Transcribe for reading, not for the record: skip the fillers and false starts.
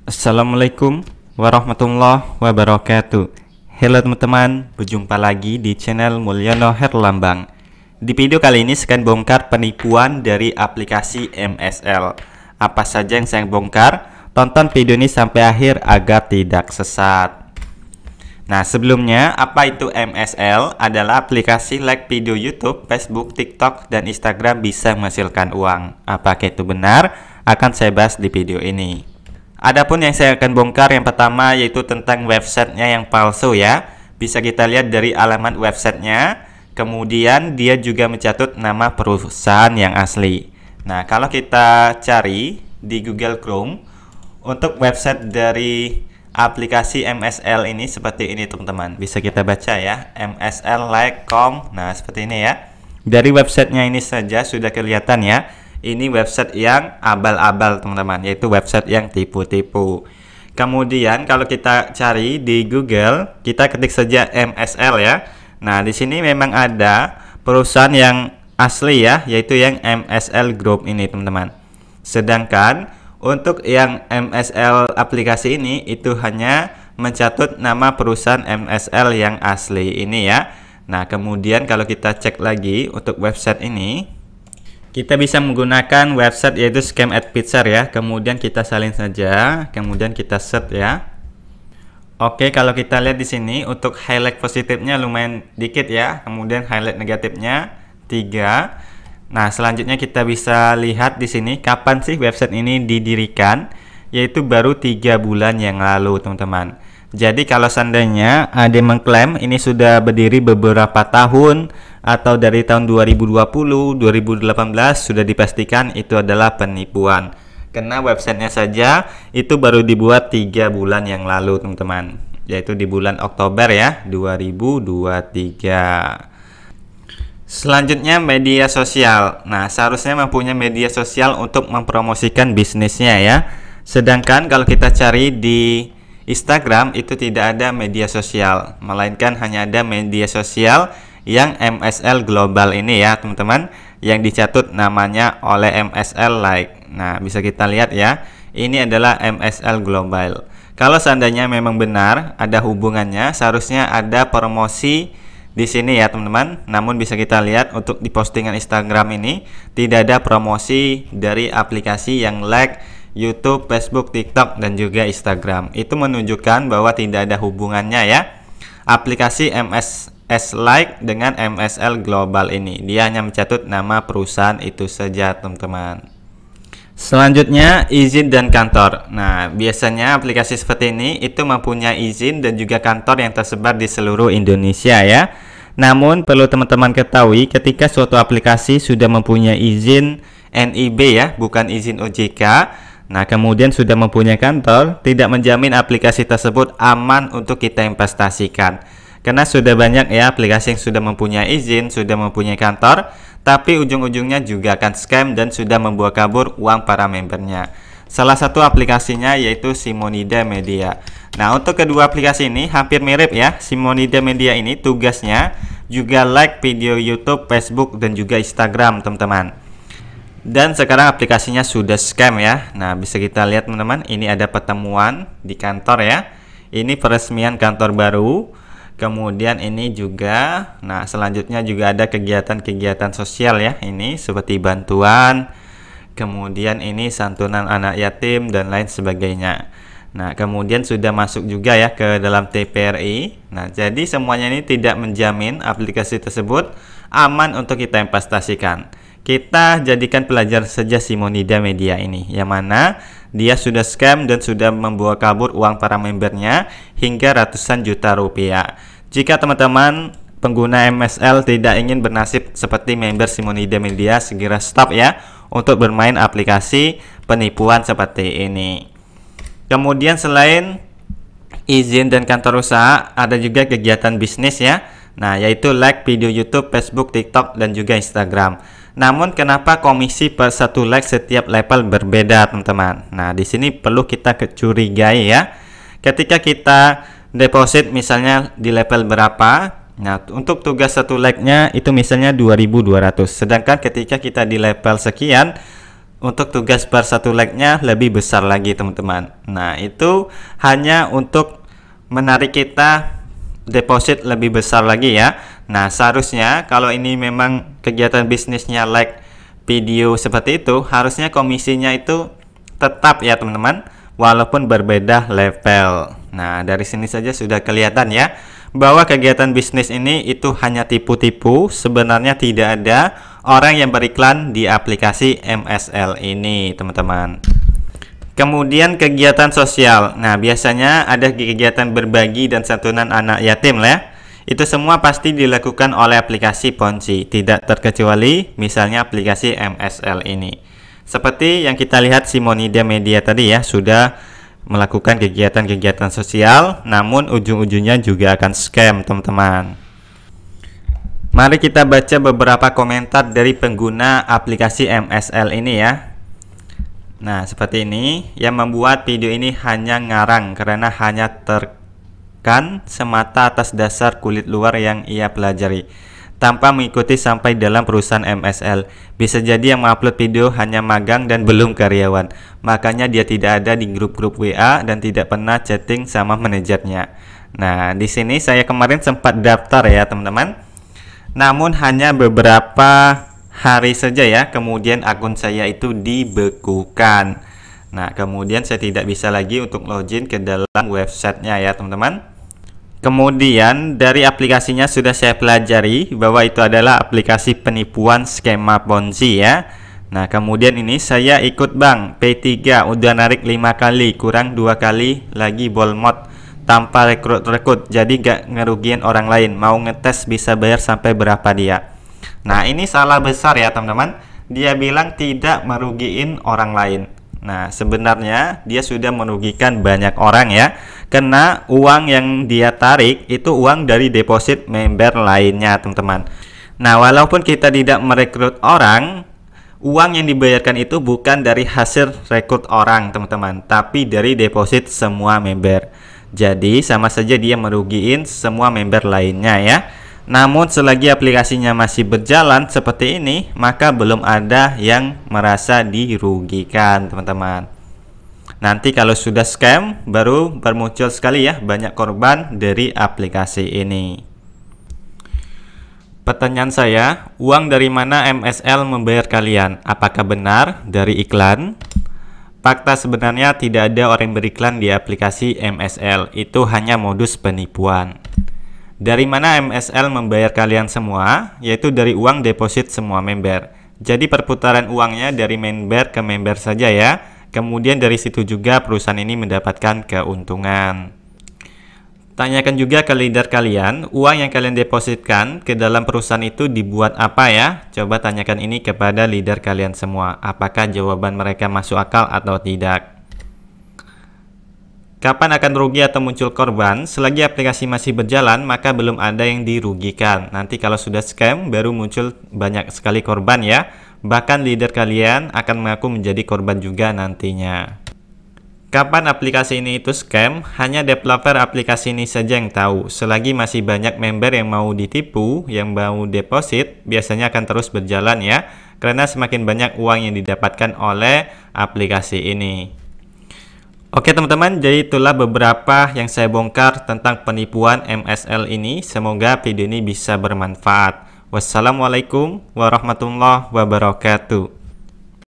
Assalamualaikum warahmatullahi wabarakatuh. Halo teman-teman, berjumpa lagi di channel Mulyono Herlambang. Di video kali ini saya akan bongkar penipuan dari aplikasi MSL. Apa saja yang saya bongkar? Tonton video ini sampai akhir agar tidak sesat. Nah, sebelumnya, apa itu MSL? Adalah aplikasi like video YouTube, Facebook, TikTok, dan Instagram bisa menghasilkan uang. Apakah itu benar? Akan saya bahas di video ini. Adapun yang saya akan bongkar yang pertama yaitu tentang websitenya yang palsu ya. Bisa kita lihat dari alamat websitenya. Kemudian dia juga mencatut nama perusahaan yang asli. Nah, kalau kita cari di Google Chrome untuk website dari aplikasi MSL ini seperti ini teman-teman. Bisa kita baca ya, msl.like.com. Nah, seperti ini ya. Dari websitenya ini saja sudah kelihatan ya. Ini website yang abal-abal teman-teman, yaitu website yang tipu-tipu. Kemudian kalau kita cari di Google, kita ketik saja MSL ya. Nah, di sini memang ada perusahaan yang asli ya, yaitu yang MSL Group ini teman-teman. Sedangkan untuk yang MSL aplikasi ini itu hanya mencatut nama perusahaan MSL yang asli ini ya. Nah, kemudian kalau kita cek lagi untuk website ini, kita bisa menggunakan website yaitu Scam@Pizza ya. Kemudian kita salin saja, kemudian kita search ya. Oke, kalau kita lihat di sini untuk highlight positifnya lumayan dikit ya. Kemudian highlight negatifnya 3. Nah, selanjutnya kita bisa lihat di sini kapan sih website ini didirikan, yaitu baru 3 bulan yang lalu, teman-teman. Jadi kalau seandainya ada yang mengklaim ini sudah berdiri beberapa tahun atau dari tahun 2020, 2018 sudah dipastikan itu adalah penipuan. Karena websitenya saja itu baru dibuat 3 bulan yang lalu, teman-teman. Yaitu di bulan Oktober ya, 2023. Selanjutnya media sosial. Nah, seharusnya mempunyai media sosial untuk mempromosikan bisnisnya ya. Sedangkan kalau kita cari di Instagram itu tidak ada media sosial, melainkan hanya ada media sosial yang MSL Global ini ya teman-teman, yang dicatut namanya oleh MSL Like. Nah, bisa kita lihat ya, ini adalah MSL Global. Kalau seandainya memang benar ada hubungannya, seharusnya ada promosi di sini ya teman-teman. Namun bisa kita lihat untuk di postingan Instagram ini tidak ada promosi dari aplikasi yang Like YouTube, Facebook, TikTok, dan juga Instagram. Itu menunjukkan bahwa tidak ada hubungannya ya aplikasi MSS Like dengan MSL Global ini. Dia hanya mencatut nama perusahaan itu saja teman-teman. Selanjutnya izin dan kantor. Nah, biasanya aplikasi seperti ini itu mempunyai izin dan juga kantor yang tersebar di seluruh Indonesia ya. Namun perlu teman-teman ketahui ketika suatu aplikasi sudah mempunyai izin NIB ya, bukan izin OJK. Nah, kemudian sudah mempunyai kantor, tidak menjamin aplikasi tersebut aman untuk kita investasikan. Karena sudah banyak ya aplikasi yang sudah mempunyai izin, sudah mempunyai kantor, tapi ujung-ujungnya juga akan scam dan sudah membawa kabur uang para membernya. Salah satu aplikasinya yaitu Simonida Media. Nah, untuk kedua aplikasi ini hampir mirip ya. Simonida Media ini tugasnya juga like video YouTube, Facebook, dan juga Instagram, teman-teman. Dan sekarang aplikasinya sudah scam ya. Nah, bisa kita lihat teman-teman, ini ada pertemuan di kantor ya. Ini peresmian kantor baru. Kemudian ini juga, nah selanjutnya juga ada kegiatan-kegiatan sosial ya. Ini seperti bantuan. Kemudian ini santunan anak yatim dan lain sebagainya. Nah, kemudian sudah masuk juga ya ke dalam TPRI. Nah, jadi semuanya ini tidak menjamin aplikasi tersebut aman untuk kita investasikan. Kita jadikan pelajar saja Simonida Media ini, yang mana dia sudah scam dan sudah membawa kabur uang para membernya hingga ratusan juta rupiah. Jika teman-teman pengguna MSL tidak ingin bernasib seperti member Simonida Media, segera stop ya untuk bermain aplikasi penipuan seperti ini. Kemudian selain izin dan kantor usaha, ada juga kegiatan bisnis ya. Nah, yaitu like video YouTube, Facebook, TikTok, dan juga Instagram. Namun kenapa komisi per satu like setiap level berbeda, teman-teman? Nah, di sini perlu kita kecurigai ya. Ketika kita deposit misalnya di level berapa, nah untuk tugas satu like-nya itu misalnya 2.200. Sedangkan ketika kita di level sekian, untuk tugas bar 1 like-nya lebih besar lagi teman-teman. Nah, itu hanya untuk menarik kita deposit lebih besar lagi ya. Nah, seharusnya kalau ini memang kegiatan bisnisnya like video seperti itu, harusnya komisinya itu tetap ya teman-teman, walaupun berbeda level. Nah, dari sini saja sudah kelihatan ya bahwa kegiatan bisnis ini itu hanya tipu-tipu. Sebenarnya tidak ada orang yang beriklan di aplikasi MSL ini teman-teman. Kemudian kegiatan sosial. Nah, biasanya ada kegiatan berbagi dan santunan anak yatim lah ya. Itu semua pasti dilakukan oleh aplikasi Ponzi, tidak terkecuali misalnya aplikasi MSL ini. Seperti yang kita lihat Simonida Media tadi ya, sudah melakukan kegiatan-kegiatan sosial, namun ujung-ujungnya juga akan scam teman-teman. Mari kita baca beberapa komentar dari pengguna aplikasi MSL ini ya. Nah, seperti ini. Yang membuat video ini hanya ngarang karena hanya terkan semata atas dasar kulit luar yang ia pelajari, tanpa mengikuti sampai dalam perusahaan MSL. Bisa jadi yang mengupload video hanya magang dan belum karyawan, makanya dia tidak ada di grup-grup WA dan tidak pernah chatting sama manajernya. Nah, di sini saya kemarin sempat daftar ya teman-teman, namun hanya beberapa hari saja ya, kemudian akun saya itu dibekukan. Nah, kemudian saya tidak bisa lagi untuk login ke dalam websitenya ya teman-teman. Kemudian dari aplikasinya sudah saya pelajari bahwa itu adalah aplikasi penipuan skema Ponzi ya. Nah, kemudian ini saya ikut bank P3, udah narik 5 kali, kurang 2 kali lagi bolmot tanpa rekrut-rekrut, jadi gak ngerugiin orang lain. Mau ngetes bisa bayar sampai berapa dia. Nah, ini salah besar ya teman-teman. Dia bilang tidak merugiin orang lain. Nah, sebenarnya dia sudah merugikan banyak orang ya, karena uang yang dia tarik itu uang dari deposit member lainnya teman-teman. Nah, walaupun kita tidak merekrut orang, uang yang dibayarkan itu bukan dari hasil rekrut orang teman-teman, tapi dari deposit semua member. Jadi sama saja dia merugiin semua member lainnya ya. Namun selagi aplikasinya masih berjalan seperti ini, maka belum ada yang merasa dirugikan teman-teman. Nanti kalau sudah scam, baru bermuncul sekali ya banyak korban dari aplikasi ini. Pertanyaan saya, uang dari mana MSL membayar kalian? Apakah benar dari iklan? Fakta sebenarnya tidak ada orang yang beriklan di aplikasi MSL, itu hanya modus penipuan. Dari mana MSL membayar kalian semua? Yaitu dari uang deposit semua member. Jadi perputaran uangnya dari member ke member saja ya. Kemudian dari situ juga perusahaan ini mendapatkan keuntungan. Tanyakan juga ke leader kalian, uang yang kalian depositkan ke dalam perusahaan itu dibuat apa ya? Coba tanyakan ini kepada leader kalian semua. Apakah jawaban mereka masuk akal atau tidak? Kapan akan rugi atau muncul korban? Selagi aplikasi masih berjalan, maka belum ada yang dirugikan. Nanti kalau sudah scam, baru muncul banyak sekali korban ya. Bahkan leader kalian akan mengaku menjadi korban juga nantinya. Kapan aplikasi ini itu scam? Hanya developer aplikasi ini saja yang tahu. Selagi masih banyak member yang mau ditipu, yang mau deposit, biasanya akan terus berjalan ya. Karena semakin banyak uang yang didapatkan oleh aplikasi ini. Oke teman-teman, jadi itulah beberapa yang saya bongkar tentang penipuan MSL ini. Semoga video ini bisa bermanfaat. Wassalamualaikum warahmatullahi wabarakatuh.